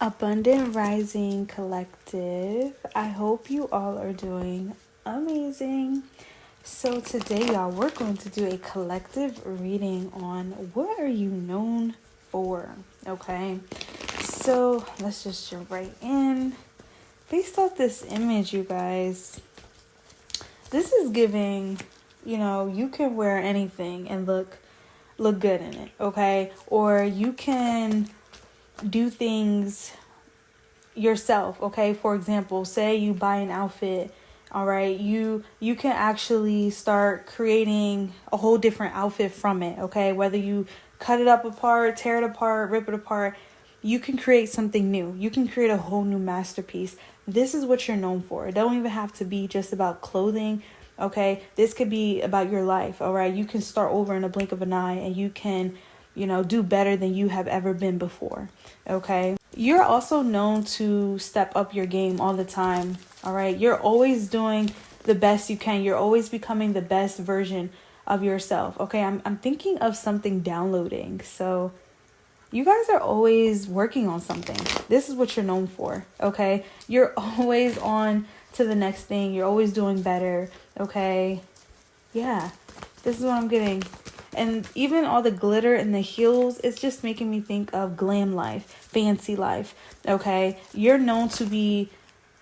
Abundant Rising Collective. I hope you all are doing amazing. So today, y'all, we're going to do a collective reading on what are you known for, okay? So let's just jump right in. Based off this image, you guys, this is giving, you can wear anything and look good in it, okay? Or you can do things yourself, okay? For example, say you buy an outfit, all right? You can actually start creating a whole different outfit from it, okay? Whether you cut it up apart, tear it apart, rip it apart, you can create something new. You can create a whole new masterpiece. This is what you're known for. It don't even have to be just about clothing, okay? This could be about your life, all right? You can start over in a blink of an eye and you can, do better than you have ever been before, okay? You're also known to step up your game all the time, all right? You're always doing the best you can. You're always becoming the best version of yourself, okay? I'm thinking of something downloading, so you guys are always working on something. This is what you're known for, okay? You're always on to the next thing. You're always doing better, okay? Yeah, this is what I'm getting. And even all the glitter and the heels, it's just making me think of glam life, fancy life, okay? You're known to be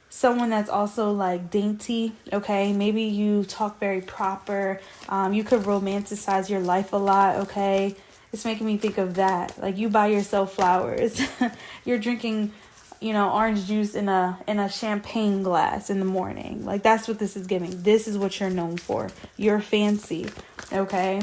someone that's also like dainty, okay? Maybe you talk very proper. You could romanticize your life a lot, okay? It's making me think of that. Like you buy yourself flowers. You're drinking, orange juice in a champagne glass in the morning. Like that's what this is giving. This is what you're known for. You're fancy, okay?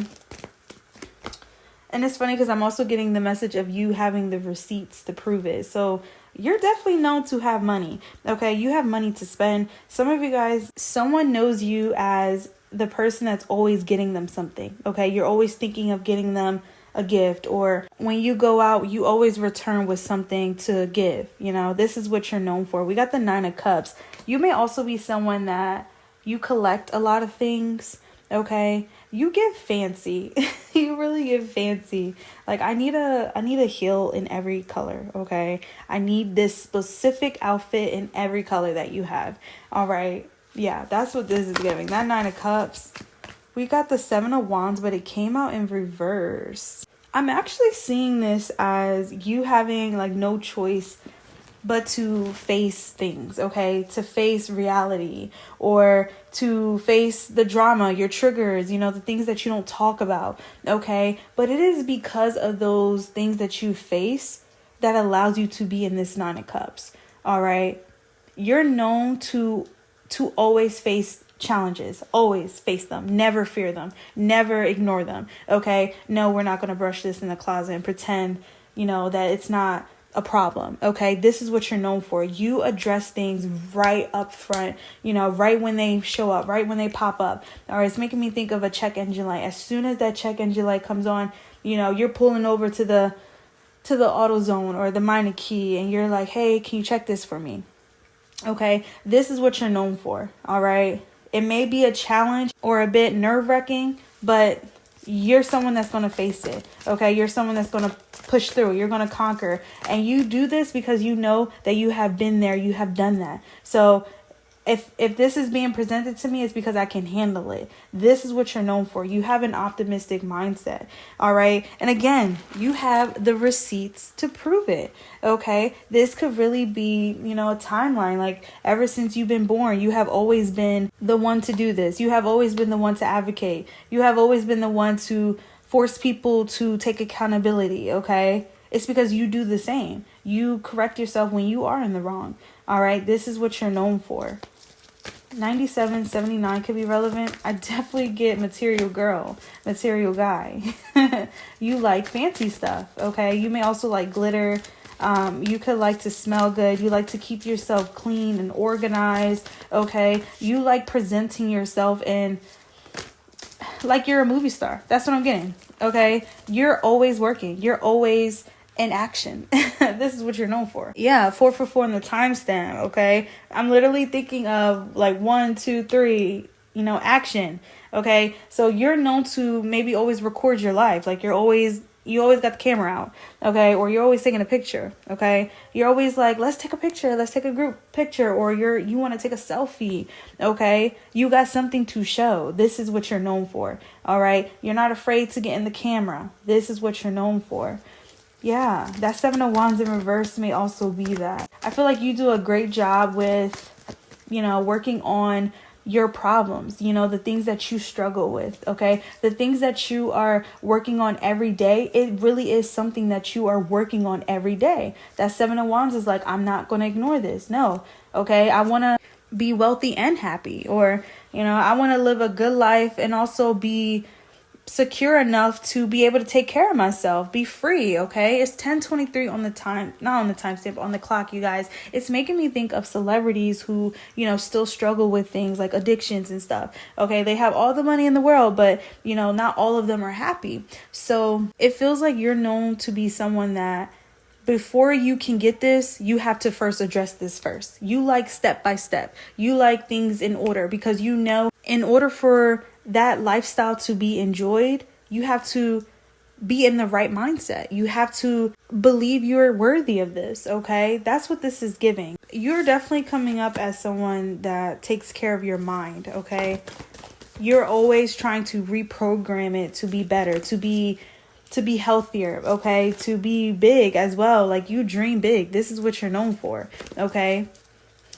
And it's funny because I'm also getting the message of you having the receipts to prove it. So you're definitely known to have money. Okay, you have money to spend. Some of you guys, someone knows you as the person that's always getting them something. Okay, you're always thinking of getting them a gift, or when you go out, you always return with something to give. This is what you're known for. We got the 9 of Cups. You may also be someone that you collect a lot of things. Okay, you get fancy. You really get fancy. Like I need a heel in every color. Okay, I need this specific outfit in every color that you have. All right, yeah, that's what this is giving. That 9 of Cups. We got the 7 of Wands, but it came out in reverse. I'm actually seeing this as you having like no choice but to face things, okay? To face reality, or to face the drama, your triggers, the things that you don't talk about, okay? But it is because of those things that you face that allows you to be in this 9 of Cups, all right? You're known to always face challenges, always face them, never fear them, never ignore them, okay? No, we're not going to brush this in the closet and pretend, that it's not a problem, okay? This is what you're known for. You address things right up front, right when they show up, right when they pop up. All right, it's making me think of a check engine light. As soon as that check engine light comes on, you're pulling over to the auto zone or the minor key, and you're like, hey, can you check this for me? Okay, this is what you're known for, all right? It may be a challenge or a bit nerve-wracking, but you're someone that's going to face it, okay? You're someone that's going to push through. You're going to conquer. And you do this because you know that you have been there. You have done that. So if this is being presented to me, it's because I can handle it. This is what you're known for. You have an optimistic mindset, all right? And again, you have the receipts to prove it, okay? This could really be, a timeline. Like ever since you've been born, you have always been the one to do this. You have always been the one to advocate. You have always been the one to force people to take accountability, okay? It's because you do the same. You correct yourself when you are in the wrong, all right? This is what you're known for. 97, 79 could be relevant. I definitely get material girl, material guy. You like fancy stuff, okay? You may also like glitter. You could like to smell good. You like to keep yourself clean and organized, okay? You like presenting yourself in like you're a movie star. That's what I'm getting, okay? You're always working. You're always in action. This is what you're known for. Yeah, 4 for 4 in the timestamp, okay? I'm literally thinking of like 1, 2, 3, action, okay? So you're known to maybe always record your life. Like you're always You always got the camera out, okay? Or you're always taking a picture, okay? You're always like, let's take a picture, let's take a group picture, or you want to take a selfie, okay? You got something to show. This is what you're known for, all right? You're not afraid to get in the camera. This is what you're known for. Yeah, that Seven of Wands in reverse may also be that. I feel like you do a great job with, working on your problems, the things that you struggle with, okay? The things that you are working on every day, it really is something that you are working on every day. That Seven of Wands is like, I'm not going to ignore this. No, okay? I want to be wealthy and happy, or, I want to live a good life and also be secure enough to be able to take care of myself, be free. Okay, it's 10:23 on the time, not on the timestamp, on the clock, you guys. It's making me think of celebrities who still struggle with things like addictions and stuff. Okay, they have all the money in the world, but not all of them are happy. So it feels like you're known to be someone that before you can get this, you have to first address this first. You like step by step. You like things in order, because in order for that lifestyle to be enjoyed, you have to be in the right mindset. You have to believe you're worthy of this, okay? That's what this is giving. You're definitely coming up as someone that takes care of your mind, okay? You're always trying to reprogram it to be better, to be healthier, okay? To be big as well. Like, you dream big. This is what you're known for, okay?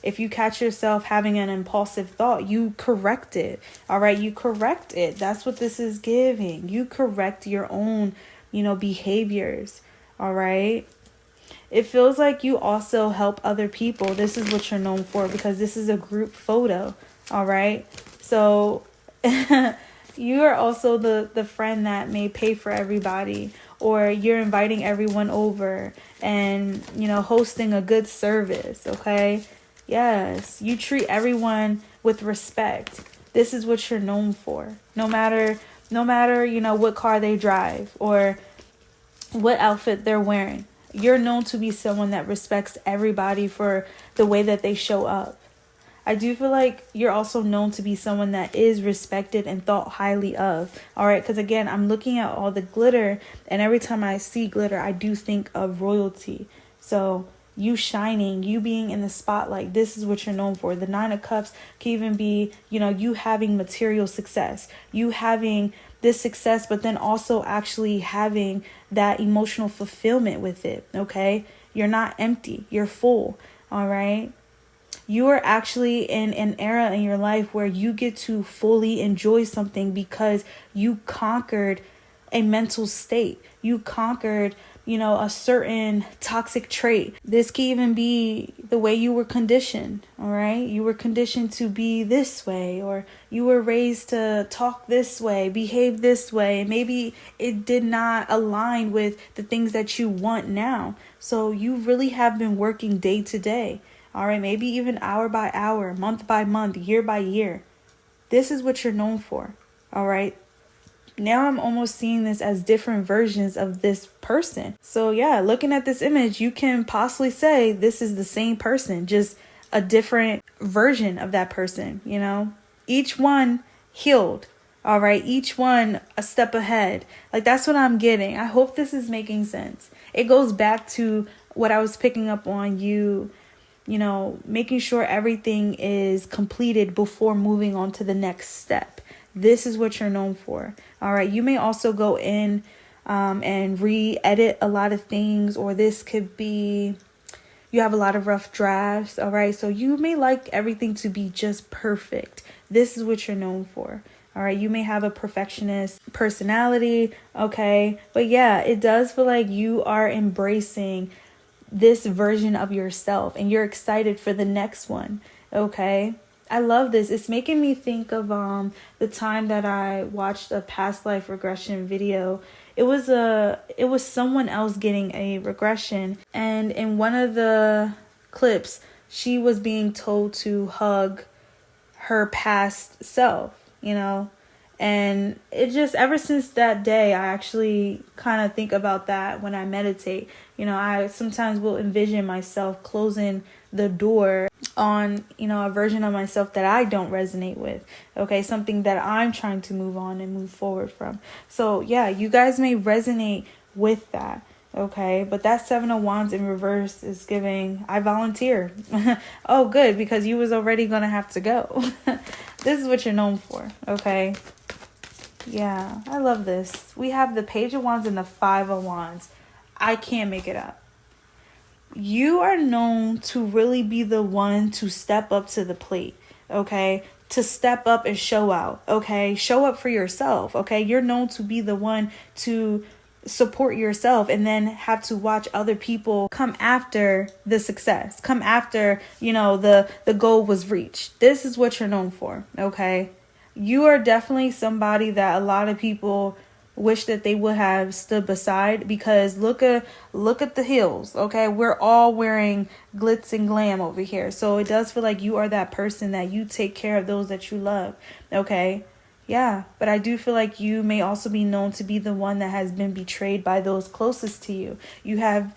If you catch yourself having an impulsive thought, you correct it. All right, you correct it. That's what this is giving. You correct your own, behaviors. All right. It feels like you also help other people. This is what you're known for, because this is a group photo. All right. So you are also the friend that may pay for everybody, or you're inviting everyone over and, hosting a good service. Okay. Yes, you treat everyone with respect. This is what you're known for. No matter, what car they drive or what outfit they're wearing. You're known to be someone that respects everybody for the way that they show up. I do feel like you're also known to be someone that is respected and thought highly of. All right, because again, I'm looking at all the glitter, and every time I see glitter, I do think of royalty. So you shining, you being in the spotlight, this is what you're known for. The Nine of Cups can even be, you having material success, you having this success, but then also actually having that emotional fulfillment with it, okay? You're not empty, you're full, all right? You are actually in an era in your life where you get to fully enjoy something because you conquered a mental state. You conquered, a certain toxic trait. This can even be the way you were conditioned, all right? You were conditioned to be this way, or you were raised to talk this way, behave this way. Maybe it did not align with the things that you want now. So you really have been working day to day, all right? Maybe even hour by hour, month by month, year by year. This is what you're known for, all right? Now I'm almost seeing this as different versions of this person. So yeah, looking at this image, you can possibly say this is the same person, just a different version of that person, Each one healed, all right? Each one a step ahead. Like, that's what I'm getting. I hope this is making sense. It goes back to what I was picking up on you, making sure everything is completed before moving on to the next step. This is what you're known for. All right. You may also go in and re-edit a lot of things, or this could be you have a lot of rough drafts. All right. So you may like everything to be just perfect. This is what you're known for. All right. You may have a perfectionist personality. Okay. But yeah, it does feel like you are embracing this version of yourself and you're excited for the next one. Okay. I love this. It's making me think of the time that I watched a past life regression video. It was someone else getting a regression, and in one of the clips, she was being told to hug her past self, And it just, ever since that day, I actually kind of think about that when I meditate. I sometimes will envision myself closing the door on, a version of myself that I don't resonate with. Okay, something that I'm trying to move on and move forward from. So yeah, you guys may resonate with that. Okay, but that Seven of Wands in reverse is giving, I volunteer. Oh, good, because you was already going to have to go. This is what you're known for, okay? Yeah, I love this. We have the Page of Wands and the Five of Wands. I can't make it up. You are known to really be the one to step up to the plate, okay? To step up and show out, okay? Show up for yourself, okay? You're known to be the one to support yourself and then have to watch other people come after the success, come after, the goal was reached. This is what you're known for, okay? You are definitely somebody that a lot of people wish that they would have stood beside, because look at the heels, okay? We're all wearing glitz and glam over here. So it does feel like you are that person that you take care of those that you love, okay? Yeah, but I do feel like you may also be known to be the one that has been betrayed by those closest to you. You have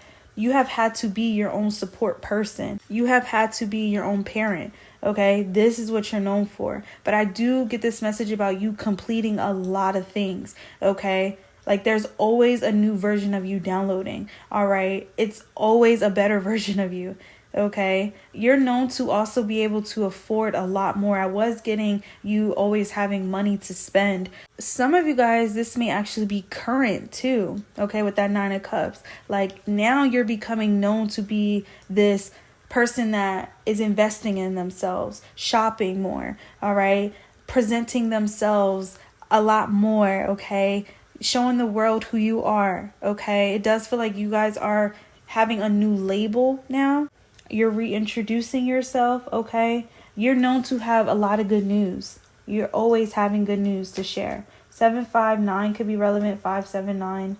had to be your own support person. You have had to be your own parent. Okay, this is what you're known for. But I do get this message about you completing a lot of things. Okay, like there's always a new version of you downloading. All right, it's always a better version of you. Okay, you're known to also be able to afford a lot more. I was getting you always having money to spend. Some of you guys, this may actually be current too. Okay, with that Nine of Cups, like now you're becoming known to be this person that is investing in themselves, shopping more, all right, presenting themselves a lot more, okay, showing the world who you are, okay. It does feel like you guys are having a new label now. You're reintroducing yourself, okay. You're known to have a lot of good news. You're always having good news to share. 759 could be relevant. 579.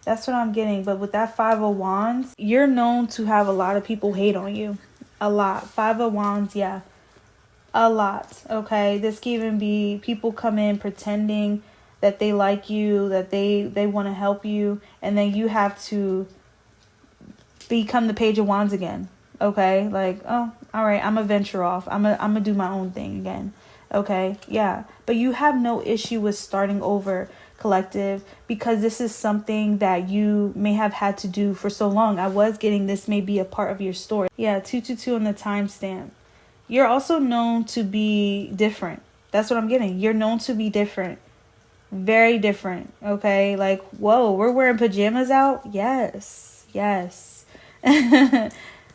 That's what I'm getting. But with that Five of Wands, you're known to have a lot of people hate on you. A lot. Five of Wands, yeah. A lot. Okay. This can even be people come in pretending that they like you, that they want to help you. And then you have to become the Page of Wands again. Okay. Like, oh, all right. I'm going to venture off. I'm going to do my own thing again. Okay. Yeah. But you have no issue with starting over, collective, because this is something that you may have had to do for so long. I was getting this may be a part of your story. Yeah, 222 on the timestamp. You're also known to be different. That's what I'm getting. You're known to be different. Very different. Okay, like, whoa, we're wearing pajamas out? Yes.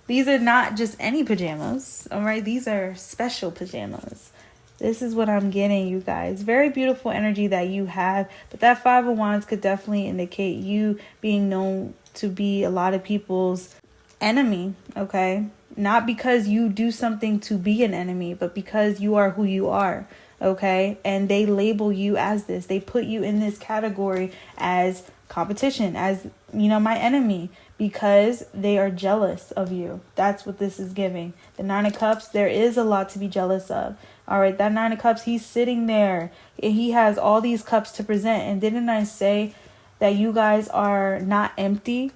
These are not just any pajamas, all right? These are special pajamas. This is what I'm getting, you guys. Very beautiful energy that you have. But that Five of Wands could definitely indicate you being known to be a lot of people's enemy, okay? Not because you do something to be an enemy, but because you are who you are, okay? And they label you as this. They put you in this category as competition, as, my enemy, because they are jealous of you. That's what this is giving. The Nine of Cups, there is a lot to be jealous of. All right, that Nine of Cups, he's sitting there. He has all these cups to present. And didn't I say that you guys are not empty?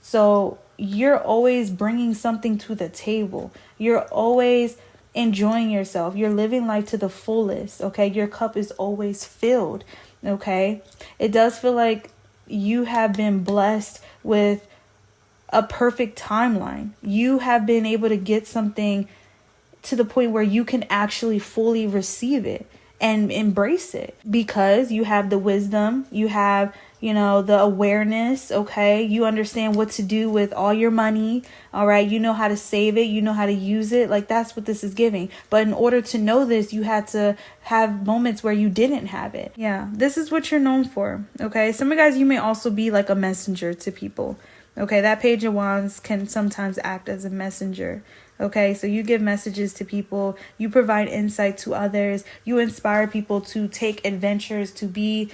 So you're always bringing something to the table. You're always enjoying yourself. You're living life to the fullest, okay? Your cup is always filled, okay? It does feel like you have been blessed with a perfect timeline. You have been able to get something to the point where you can actually fully receive it and embrace it, because you have the wisdom, you have, the awareness, okay? You understand what to do with all your money, all right? You know how to save it, you know how to use it. Like, that's what this is giving. But in order to know this, you had to have moments where you didn't have it. Yeah, this is what you're known for, okay? Some of you guys, you may also be like a messenger to people, okay? That Page of Wands can sometimes act as a messenger. Okay, so you give messages to people, you provide insight to others, you inspire people to take adventures, to be,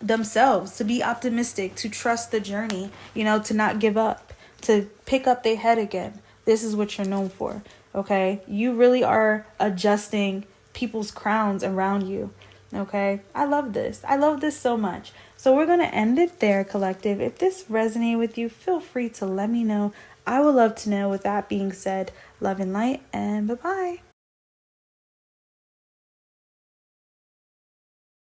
themselves, to be optimistic, to trust the journey, to not give up, to pick up their head again. This is what you're known for, okay? You really are adjusting people's crowns around you, okay? I love this. I love this so much. So we're going to end it there, collective. If this resonated with you, feel free to let me know. I would love to know. With that being said, love and light, and bye-bye.